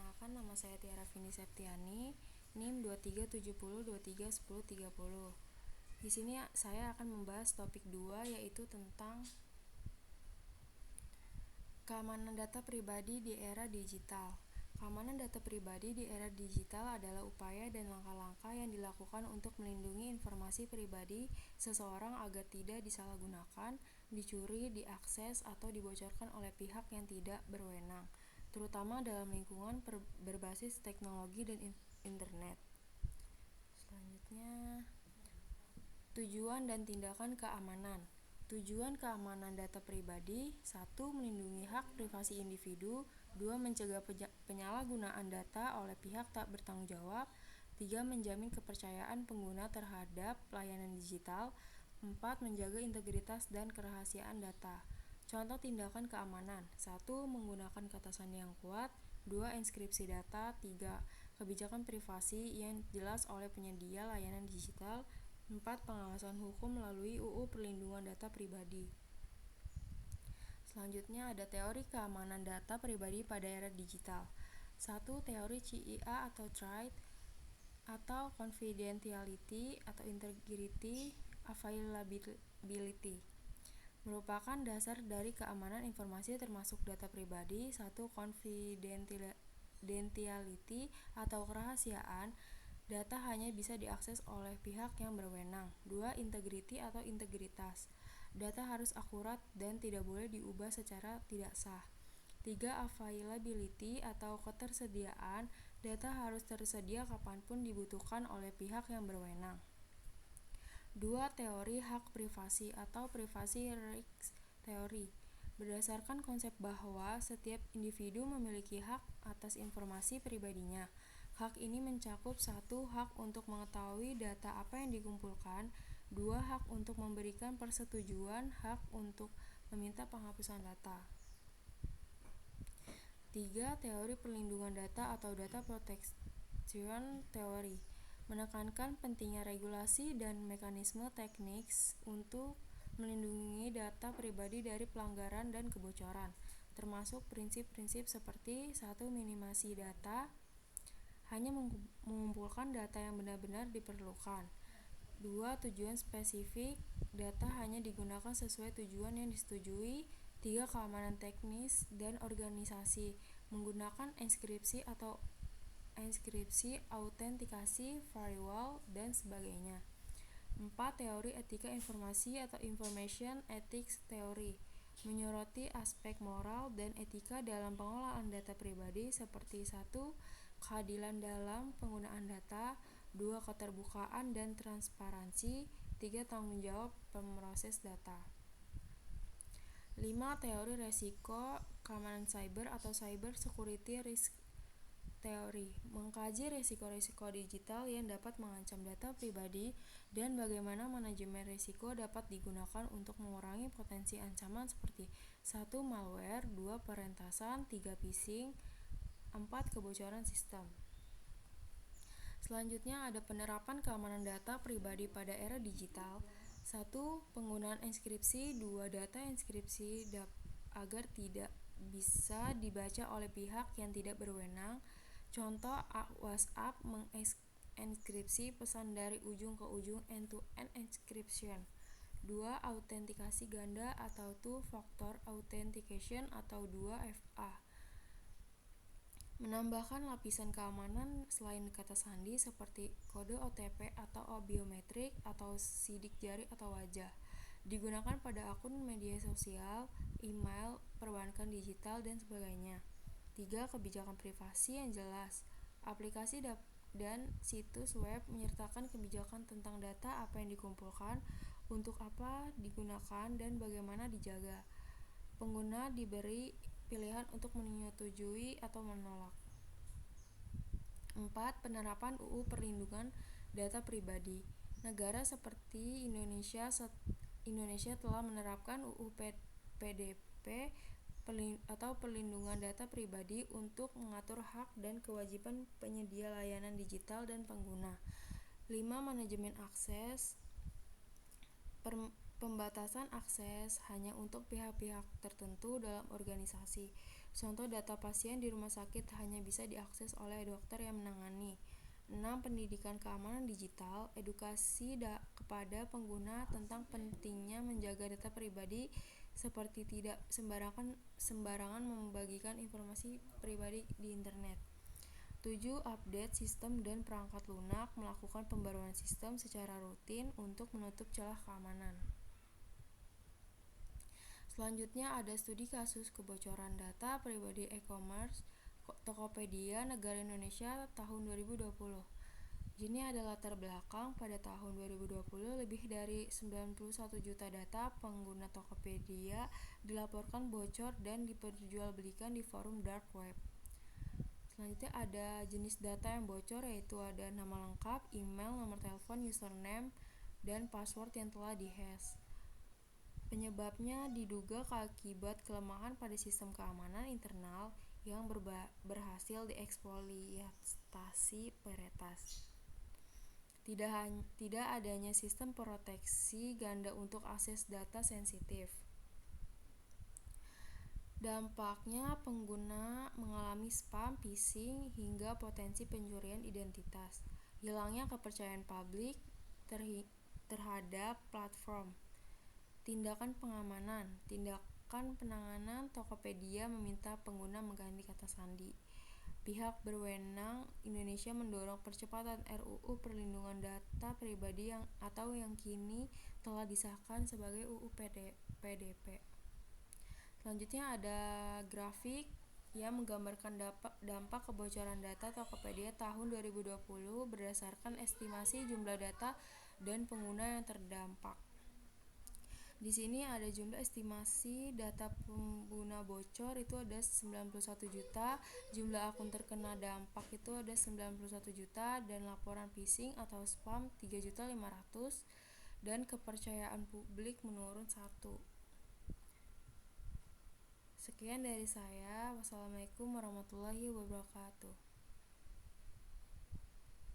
Perkenalkan, nama saya Tiara Vini Septiani, NIM 2370231030. Di sini saya akan membahas topik 2, yaitu tentang keamanan data pribadi di era digital. Keamanan data pribadi di era digital adalah upaya dan langkah-langkah yang dilakukan untuk melindungi informasi pribadi seseorang agar tidak disalahgunakan, dicuri, diakses, atau dibocorkan oleh pihak yang tidak berwenang, terutama dalam lingkungan berbasis teknologi dan internet. Selanjutnya, tujuan dan tindakan keamanan. Tujuan keamanan data pribadi: 1. Melindungi hak privasi individu. 2. Mencegah penyalahgunaan data oleh pihak tak bertanggung jawab. 3. Menjamin kepercayaan pengguna terhadap layanan digital. 4. Menjaga integritas dan kerahasiaan data. Contoh tindakan keamanan: 1. Menggunakan kata sandi yang kuat. 2. Enskripsi data. 3. Kebijakan privasi yang jelas oleh penyedia layanan digital. 4. Pengawasan hukum melalui UU Perlindungan Data Pribadi. Selanjutnya ada teori keamanan data pribadi pada era digital. 1. Teori CIA atau TRIAD atau Confidentiality atau Integrity Availability merupakan dasar dari keamanan informasi termasuk data pribadi. 1. Confidentiality atau kerahasiaan data hanya bisa diakses oleh pihak yang berwenang. 2. Integrity atau integritas. Data harus akurat dan tidak boleh diubah secara tidak sah. 3. Availability atau ketersediaan. Data harus tersedia kapanpun dibutuhkan oleh pihak yang berwenang. 2. Teori hak privasi atau Privacy Rights Theory. Berdasarkan konsep bahwa setiap individu memiliki hak atas informasi pribadinya. Hak ini mencakup 1. Hak untuk mengetahui data apa yang dikumpulkan. 2. Hak untuk memberikan persetujuan. Hak untuk meminta penghapusan data. 3. Teori perlindungan data atau Data Protection Theory menekankan pentingnya regulasi dan mekanisme teknis untuk melindungi data pribadi dari pelanggaran dan kebocoran, termasuk prinsip-prinsip seperti 1. Minimasi data, hanya mengumpulkan data yang benar-benar diperlukan. 2. Tujuan spesifik, data hanya digunakan sesuai tujuan yang disetujui. 3. Keamanan teknis dan organisasi, menggunakan enskripsi, autentikasi, firewall, dan sebagainya. 4. Teori etika informasi atau Information Ethics Theory menyoroti aspek moral dan etika dalam pengolahan data pribadi seperti 1. Keadilan dalam penggunaan data. 2. Keterbukaan dan transparansi. 3. Tanggung jawab pemroses data. 5. Teori resiko keamanan cyber atau Cyber Security Risk Theory mengkaji risiko-risiko digital yang dapat mengancam data pribadi dan bagaimana manajemen risiko dapat digunakan untuk mengurangi potensi ancaman seperti 1. Malware. 2. Peretasan. 3. Phishing. 4. Kebocoran sistem. Selanjutnya ada penerapan keamanan data pribadi pada era digital. 1. Penggunaan enskripsi. 2. Data enskripsi agar tidak bisa dibaca oleh pihak yang tidak berwenang. Contoh, WhatsApp mengekskripsi pesan dari ujung ke ujung, end-to-end encryption. 2. Autentikasi ganda atau two-factor authentication atau 2FA. Menambahkan lapisan keamanan selain kata sandi seperti kode OTP atau biometrik atau sidik jari atau wajah. Digunakan pada akun media sosial, email, perbankan digital, dan sebagainya. 3. Kebijakan privasi yang jelas. Aplikasi dan situs web menyertakan kebijakan tentang data apa yang dikumpulkan, untuk apa digunakan, dan bagaimana dijaga. Pengguna diberi pilihan untuk menyetujui atau menolak. 4. Penerapan UU Perlindungan Data Pribadi. Negara seperti Indonesia telah menerapkan UU PDP atau Perlindungan Data Pribadi untuk mengatur hak dan kewajiban penyedia layanan digital dan pengguna. 5. Manajemen akses. Pembatasan akses hanya untuk pihak-pihak tertentu dalam organisasi. Contoh data pasien di rumah sakit hanya bisa diakses oleh dokter yang menangani. 6. Pendidikan keamanan digital, edukasi kepada pengguna tentang pentingnya menjaga data pribadi seperti tidak sembarangan membagikan informasi pribadi di internet. 7. Update sistem dan perangkat lunak, melakukan pembaruan sistem secara rutin untuk menutup celah keamanan. Selanjutnya ada studi kasus kebocoran data pribadi e-commerce Tokopedia Negara Indonesia tahun 2020. Ini adalah latar belakang pada tahun 2020 lebih dari 91 juta data pengguna Tokopedia dilaporkan bocor dan diperjualbelikan di forum dark web. Selanjutnya ada jenis data yang bocor, yaitu ada nama lengkap, email, nomor telepon, username, dan password yang telah dihash. Penyebabnya diduga akibat kelemahan pada sistem keamanan internal yang berhasil dieksploitasi peretas. Tidak adanya sistem proteksi ganda untuk akses data sensitif. Dampaknya pengguna mengalami spam, phishing, hingga potensi pencurian identitas. Hilangnya kepercayaan publik terhadap platform. Tindakan penanganan Tokopedia meminta pengguna mengganti kata sandi. Pihak berwenang Indonesia mendorong percepatan RUU Perlindungan Data Pribadi yang kini telah disahkan sebagai UU PDP. Selanjutnya ada grafik yang menggambarkan dampak kebocoran data Tokopedia tahun 2020 berdasarkan estimasi jumlah data dan pengguna yang terdampak. Di sini ada jumlah estimasi data pengguna bocor itu ada 91 juta, jumlah akun terkena dampak itu ada 91 juta, dan laporan phishing atau spam 3.500.000, dan kepercayaan publik menurun 1. Sekian dari saya. Wassalamualaikum warahmatullahi wabarakatuh.